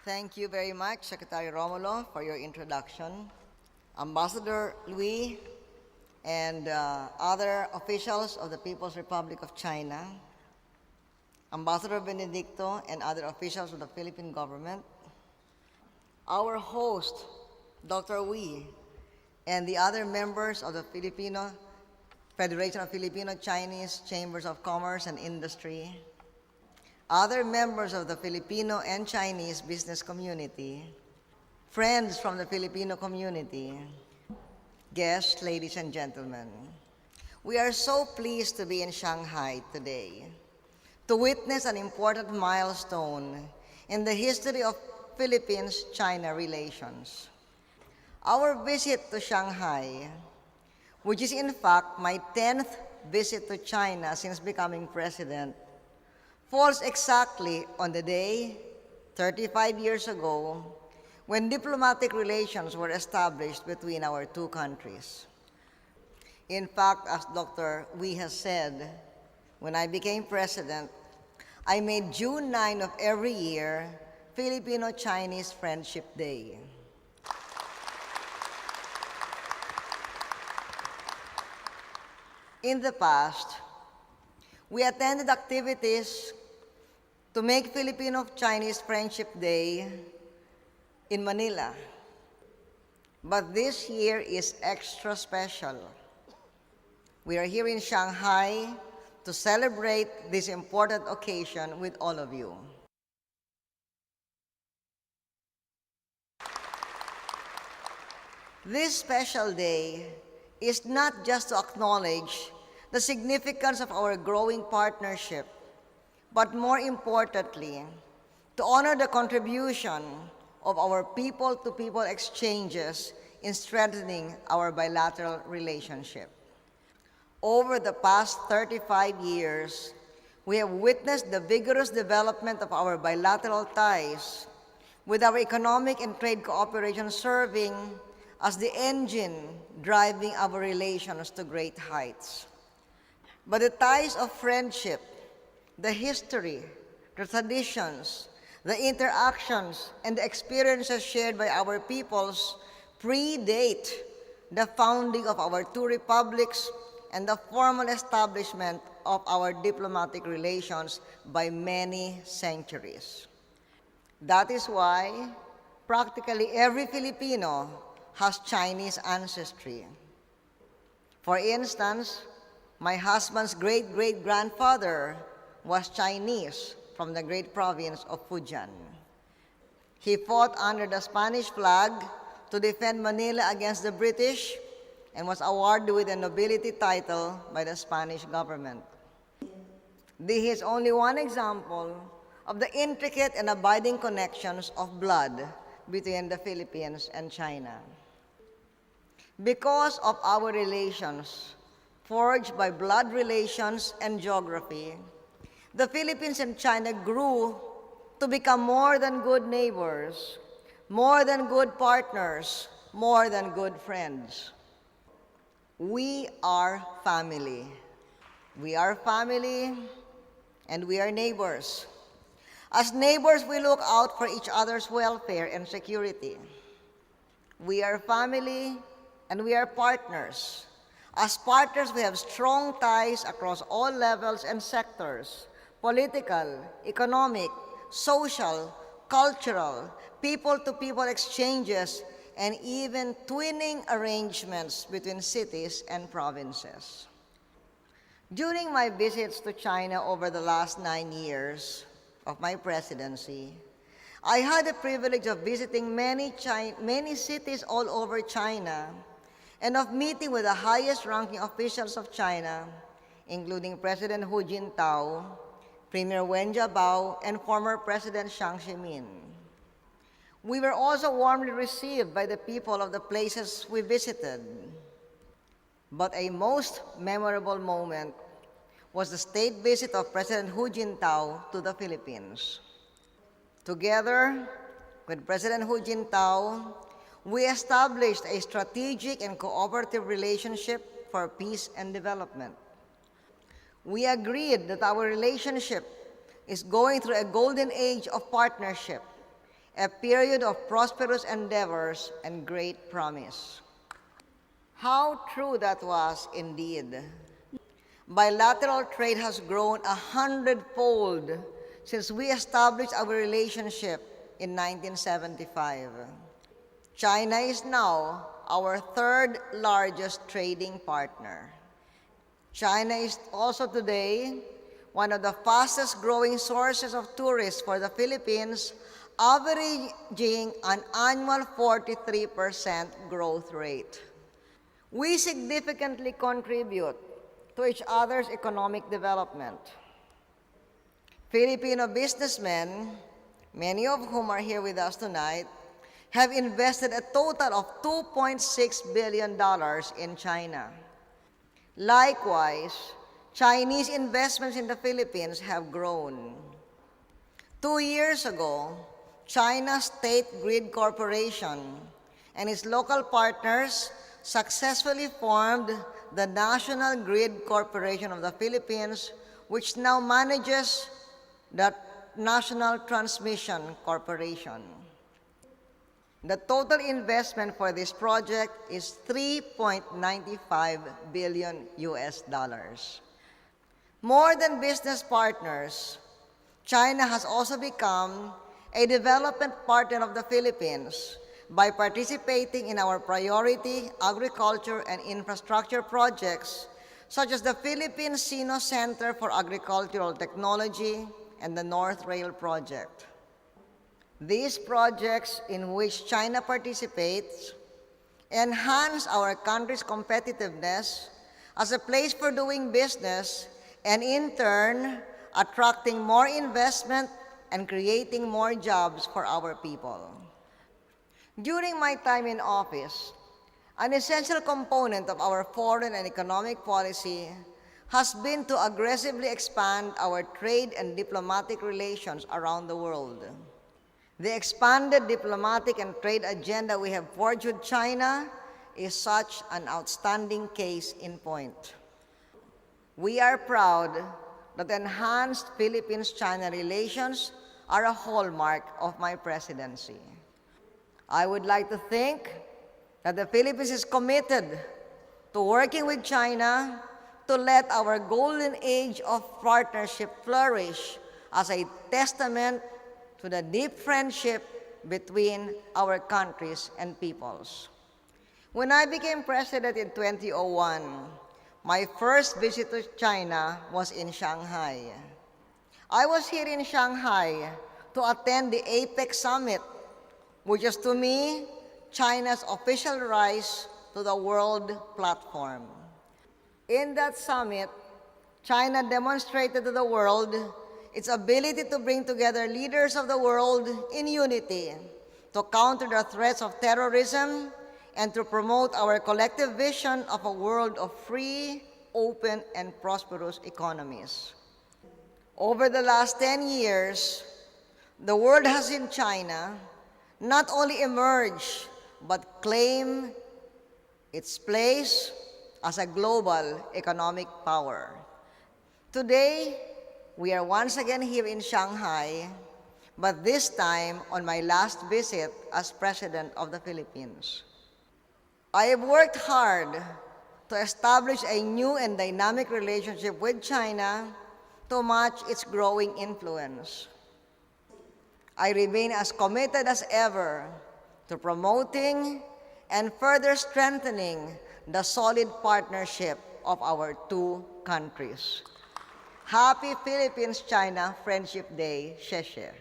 Thank you very much, Secretary Romulo, for your introduction. Ambassador Louis and other officials of the People's Republic of China, Ambassador Benedicto and other officials of the Philippine government, our host, Dr. Wee, and the other members of the Federation of Filipino-Chinese Chambers of Commerce and Industry, other members of the Filipino and Chinese business community, friends from the Filipino community, guests, ladies and gentlemen. We are so pleased to be in Shanghai today to witness an important milestone in the history of Philippines-China relations. Our visit to Shanghai, which is in fact my 10th visit to China since becoming president, falls exactly on the day, 35 years ago, when diplomatic relations were established between our two countries. In fact, as Dr. Wee has said, when I became president, I made June 9 of every year Filipino-Chinese Friendship Day. In the past, we attended activities to make Filipino-Chinese Friendship Day in Manila. But this year is extra special. We are here in Shanghai to celebrate this important occasion with all of you. This special day is not just to acknowledge the significance of our growing partnership, but more importantly, to honor the contribution of our people-to-people exchanges in strengthening our bilateral relationship. Over the past 35 years, we have witnessed the vigorous development of our bilateral ties, with our economic and trade cooperation serving as the engine driving our relations to great heights. But the ties of friendship, the history, the traditions, the interactions, and the experiences shared by our peoples predate the founding of our two republics and the formal establishment of our diplomatic relations by many centuries. That is why practically every Filipino has Chinese ancestry. For instance, my husband's great-great-grandfather was Chinese from the great province of Fujian. He fought under the Spanish flag to defend Manila against the British and was awarded with a nobility title by the Spanish government. This is only one example of the intricate and abiding connections of blood between the Philippines and China. Because of our relations, forged by blood relations and geography, the Philippines and China grew to become more than good neighbors, more than good partners, more than good friends. We are family. We are family and we are neighbors. As neighbors, we look out for each other's welfare and security. We are family and we are partners. As partners, we have strong ties across all levels and sectors: political, economic, social, cultural, people-to-people exchanges, and even twinning arrangements between cities and provinces. During my visits to China over the last 9 years of my presidency, I had the privilege of visiting many cities all over China and of meeting with the highest-ranking officials of China, including President Hu Jintao, Premier Wen Jiabao, and former President Jiang Zemin. We were also warmly received by the people of the places we visited. But a most memorable moment was the state visit of President Hu Jintao to the Philippines. Together with President Hu Jintao, we established a strategic and cooperative relationship for peace and development. We agreed that our relationship is going through a golden age of partnership, a period of prosperous endeavors and great promise. How true that was indeed. Bilateral trade has grown 100-fold since we established our relationship in 1975. China is now our third largest trading partner. China is also today one of the fastest growing sources of tourists for the Philippines, averaging an annual 43% growth rate. We significantly contribute to each other's economic development. Filipino businessmen, many of whom are here with us tonight, have invested a total of $2.6 billion in China. Likewise, Chinese investments in the Philippines have grown. 2 years ago, China's State Grid Corporation and its local partners successfully formed the National Grid Corporation of the Philippines, which now manages the National Transmission Corporation. The total investment for this project is $3.95 billion. More than business partners, China has also become a development partner of the Philippines by participating in our priority agriculture and infrastructure projects, such as the Philippine Sino Center for Agricultural Technology and the North Rail Project. These projects in which China participates enhance our country's competitiveness as a place for doing business and in turn attracting more investment and creating more jobs for our people. During my time in office, an essential component of our foreign and economic policy has been to aggressively expand our trade and diplomatic relations around the world. The expanded diplomatic and trade agenda we have forged with China is such an outstanding case in point. We are proud that enhanced Philippines-China relations are a hallmark of my presidency. I would like to think that the Philippines is committed to working with China to let our golden age of partnership flourish as a testament to the deep friendship between our countries and peoples. When I became president in 2001, my first visit to China was in Shanghai. I was here in Shanghai to attend the APEC summit, which is to me China's official rise to the world platform. In that summit, China demonstrated to the world its ability to bring together leaders of the world in unity to counter the threats of terrorism and to promote our collective vision of a world of free, open, and prosperous economies. Over the last 10 years, the world has seen China not only emerge, but claim its place as a global economic power. Today, we are once again here in Shanghai, but this time on my last visit as President of the Philippines. I have worked hard to establish a new and dynamic relationship with China to match its growing influence. I remain as committed as ever to promoting and further strengthening the solid partnership of our two countries. Happy Philippines-China Friendship Day, 谢谢。